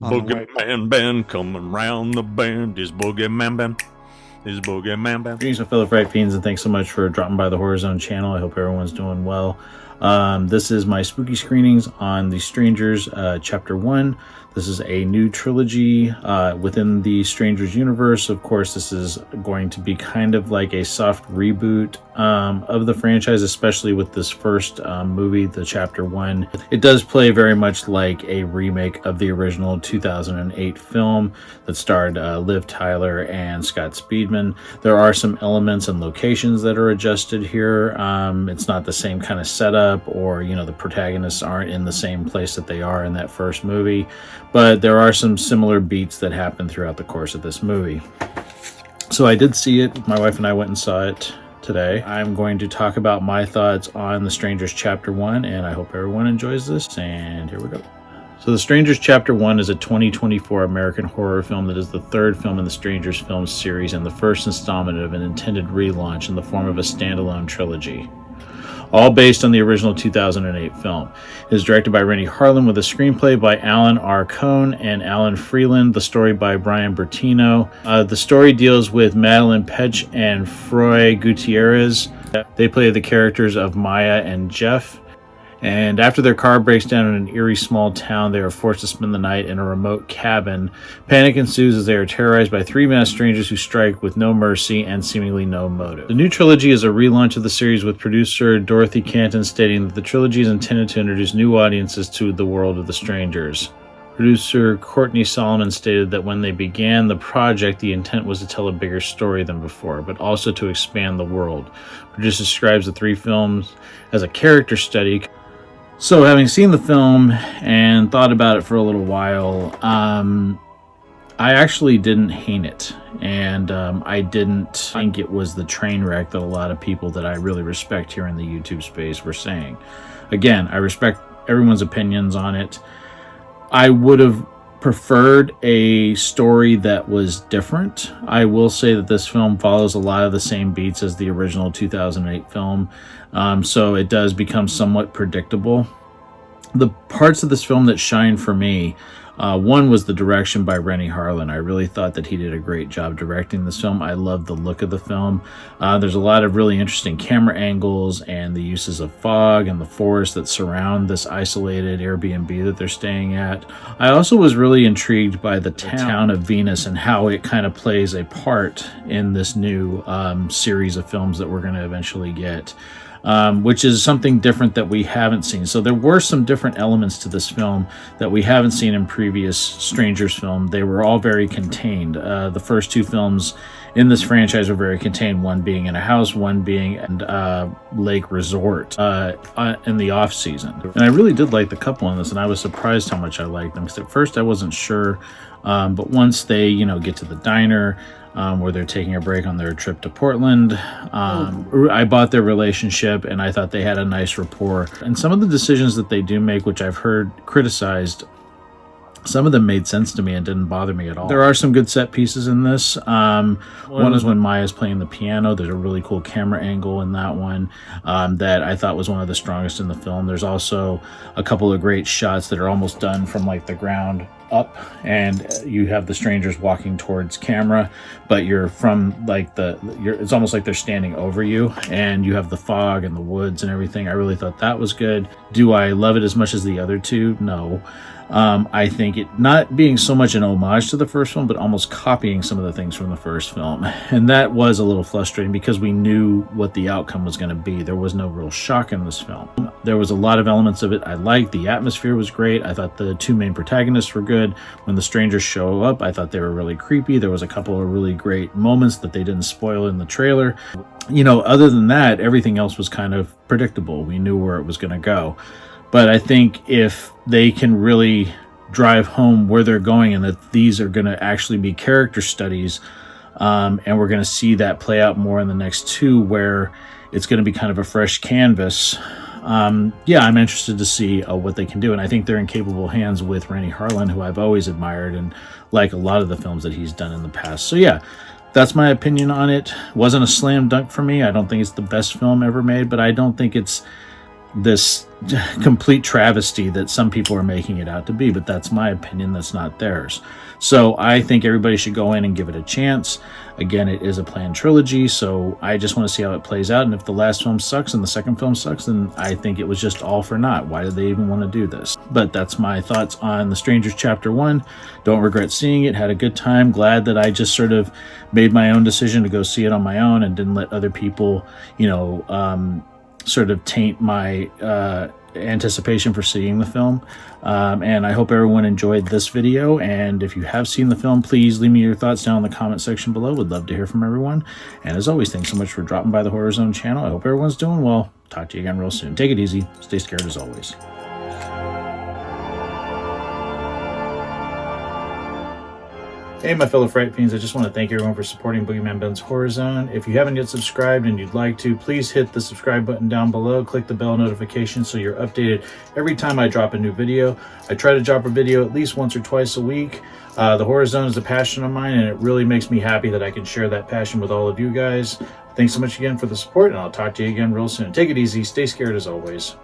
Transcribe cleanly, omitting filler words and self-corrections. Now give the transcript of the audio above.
BoogeyMan band coming round the bend. Is BoogeyMan band? Is BoogeyMan band? Greetings, my fellow Fright Fiends, and thanks so much for dropping by the Horror Zone channel. I hope everyone's doing well. This is my spooky screenings on The Strangers, Chapter 1. This is a new trilogy within the Strangers universe. Of course, this is going to be kind of like a soft reboot of the franchise, especially with this first movie, the Chapter 1. It does play very much like a remake of the original 2008 film that starred Liv Tyler and Scott Speedman. There are some elements and locations that are adjusted here. It's not the same kind of setup, or, you know, the protagonists aren't in the same place that they are in that first movie. But there are some similar beats that happen throughout the course of this movie. So I did see it. My wife and I went and saw it today. I'm going to talk about my thoughts on The Strangers Chapter 1, and I hope everyone enjoys this, and here we go. So The Strangers Chapter 1 is a 2024 American horror film that is the third film in the Strangers film series and the first installment of an intended relaunch in the form of a standalone trilogy, all based on the original 2008 film. It is directed by Rennie Harlin with a screenplay by Alan R. Cohn and Alan Freeland, the story by Brian Bertino. The story deals with Madeline Petch and Froy Gutierrez. They play the characters of Maya and Jeff. And after their car breaks down in an eerie small town, they are forced to spend the night in a remote cabin. Panic ensues as they are terrorized by three masked strangers who strike with no mercy and seemingly no motive. The new trilogy is a relaunch of the series, with producer Dorothy Canton stating that the trilogy is intended to introduce new audiences to the world of the Strangers. Producer Courtney Solomon stated that when they began the project, the intent was to tell a bigger story than before, but also to expand the world. Producer describes the three films as a character study. So, having seen the film and thought about it for a little while, I actually didn't hate it, and I didn't think it was the train wreck that a lot of people that I really respect here in the YouTube space were saying. Again, I respect everyone's opinions on it. I would have preferred a story that was different. I will say that this film follows a lot of the same beats as the original 2008 film, so it does become somewhat predictable. The parts of this film that shine for me, one was the direction by Rennie Harlin. I really thought that he did a great job directing this film. I love the look of the film. There's a lot of really interesting camera angles and the uses of fog and the forest that surround this isolated Airbnb that they're staying at. I also was really intrigued by the town of Venus and how it kind of plays a part in this new series of films that we're going to eventually get. Which is something different that we haven't seen. So there were some different elements to this film that we haven't seen in previous Strangers film. They were all very contained. The first two films in this franchise were very contained, one being in a house, one being a lake resort in the off season. And I really did like the couple in this, and I was surprised how much I liked them, because at first I wasn't sure, but once they, you know, get to the diner, where they're taking a break on their trip to Portland. I bought their relationship, and I thought they had a nice rapport. And some of the decisions that they do make, which I've heard criticized, some of them made sense to me and didn't bother me at all. There are some good set pieces in this. One is when Maya's playing the piano. There's a really cool camera angle in that one that I thought was one of the strongest in the film. There's also a couple of great shots that are almost done from like the ground up, and you have the strangers walking towards camera, but you're from like it's almost like they're standing over you, and you have the fog and the woods and everything. I really thought that was good. Do I love it as much as the other two? No. I think it not being so much an homage to the first film, but almost copying some of the things from the first film. And that was a little frustrating because we knew what the outcome was going to be. There was no real shock in this film. There was a lot of elements of it I liked. The atmosphere was great. I thought the two main protagonists were good. When the strangers show up, I thought they were really creepy. There was a couple of really great moments that they didn't spoil in the trailer. You know, other than that, everything else was kind of predictable. We knew where it was going to go. But I think if they can really drive home where they're going, and that these are going to actually be character studies, and we're going to see that play out more in the next two, where it's going to be kind of a fresh canvas, yeah, I'm interested to see what they can do. And I think they're in capable hands with Rennie Harlin, who I've always admired and like a lot of the films that he's done in the past. So yeah, that's my opinion on it. Wasn't a slam dunk for me. I don't think it's the best film ever made, but I don't think it's this complete travesty that some people are making it out to be, but that's my opinion, that's not theirs. So I think everybody should go in and give it a chance. Again, it is a planned trilogy, so I just want to see how it plays out, and if the last film sucks and the second film sucks, then I think it was just all for naught. Why did they even want to do this? But that's my thoughts on The Strangers Chapter 1. Don't regret seeing it, had a good time, glad that I just sort of made my own decision to go see it on my own and didn't let other people, you know, sort of taint my anticipation for seeing the film. And I hope everyone enjoyed this video, and if you have seen the film, please leave me your thoughts down in the comment section below. Would love to hear from everyone. And as always, thanks so much for dropping by the Horror Zone channel. I hope everyone's doing well. Talk to you again real soon. Take it easy, stay scared as always. Hey, my fellow Fright Fiends, I just want to thank everyone for supporting BoogeyMan Ben's Horror Zone. If you haven't yet subscribed and you'd like to, please hit the subscribe button down below. Click the bell notification so you're updated every time I drop a new video. I try to drop a video at least once or twice a week. The Horror Zone is a passion of mine, and it really makes me happy that I can share that passion with all of you guys. Thanks so much again for the support, and I'll talk to you again real soon. Take it easy, stay scared as always.